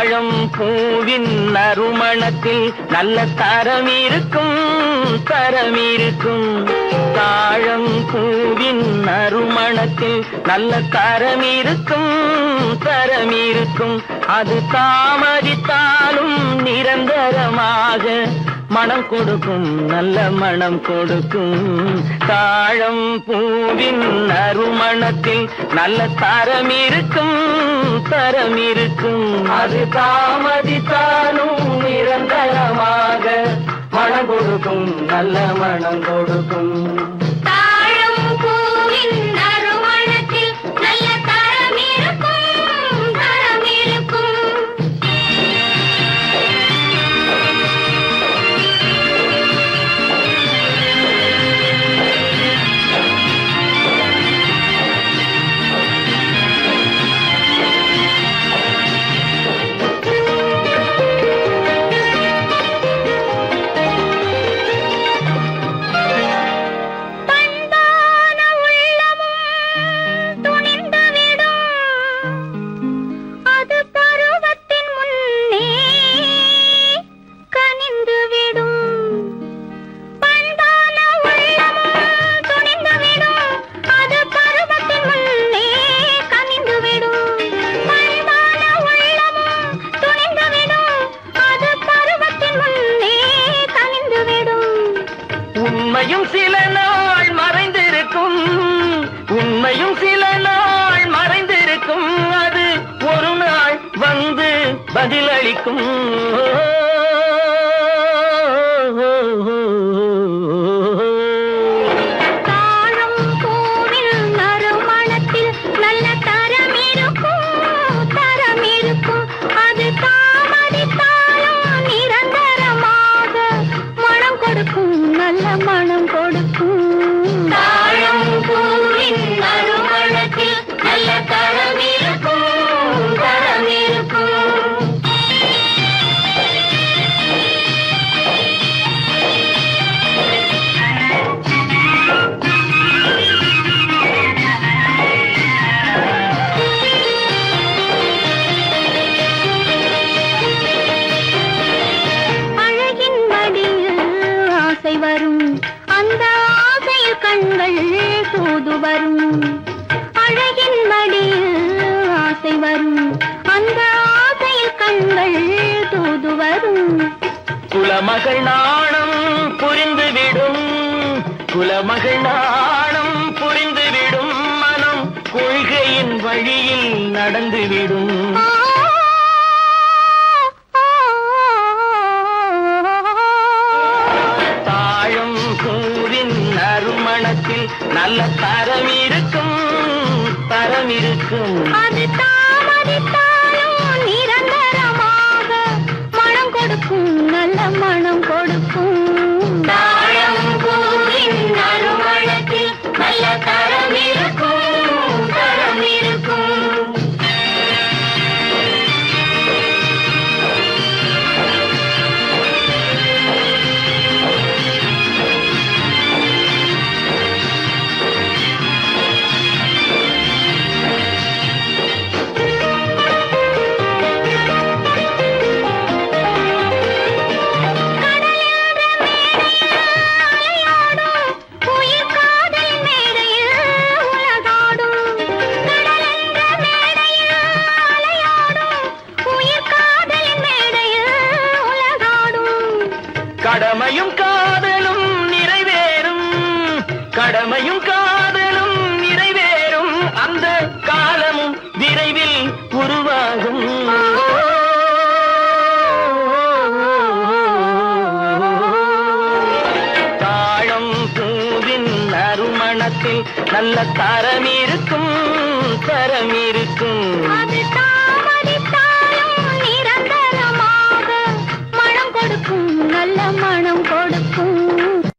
தாழம் பூவின் நறுமணத்தில் நல்ல தரம் இருக்கும், தரம் இருக்கும். தாழம் பூவின் நறுமணத்தில் நல்ல தரம் இருக்கும், தரம் இருக்கும். அது தாமதித்தாலும் நிரந்தரமாக மனம் கொடுக்கும், நல்ல மனம் கொடுக்கும். தாழம் பூவின் நறுமணத்தில் நல்ல தரம் இருக்கும், தரம் இருக்கும். அது தாமதித்தாலும் நிரந்தரமாக மனம் கொடுக்கும், நல்ல மனம் கொடுக்கும். உண்மையும் சில நாள் மறைந்திருக்கும், உண்மையும் சில நாள் மறைந்திருக்கும். அது ஒரு நாள் வந்து பதிலளிக்கும். தாழம் பூவில் நறுமணத்தில் நல்ல தரம் இருக்கும், தரம் இருக்கும். அது தாமதித்தாலும் நிரந்தரமாக மனம் கொடுக்கும், நல்ல மனம் கொடுக்கும். தாழம் பூவின் நறுமணத்தில் நல்ல தரம் இருக்கும், தரம் இருக்கும். அழகின் மடியில் ஆசை வரும், அந்த ஆசையில் கண்கள் தூது வரும். அழகின் மடியில் ஆசை வரும், அந்த ஆசையில் கண்கள் தூது வரும். குலமகள் நாணம் புரிந்துவிடும், குலமகள் நாணம் புரிந்துவிடும். மனம் கொள்கையின் வழியில் நடந்துவிடும். தாழம் பூவின் நறுமணத்தில் நல்ல தரம் இருக்கும், தரம் இருக்கும். அது தாமதித்தாலும் நிரந்தரமாக மனம் கொடுக்கும், நல்ல மனம் கொடுக்கும். தாழம் பூவின் நறுமணத்தில் நல்ல தரம் இருக்கும், தரம் இருக்கும். கடமையும் காதலும் நிறைவேறும், கடமையும் காதலும் நிறைவேறும். அந்த காலமும் விரைவில் உருவாகும். தாழம் பூவின் நறுமணத்தில் நல்ல தரம் இருக்கும், தரம் இருக்கும். அது தாமதித்தாலும் நிரந்தரமாக மனம் கொடுக்கும், நல்ல மனம்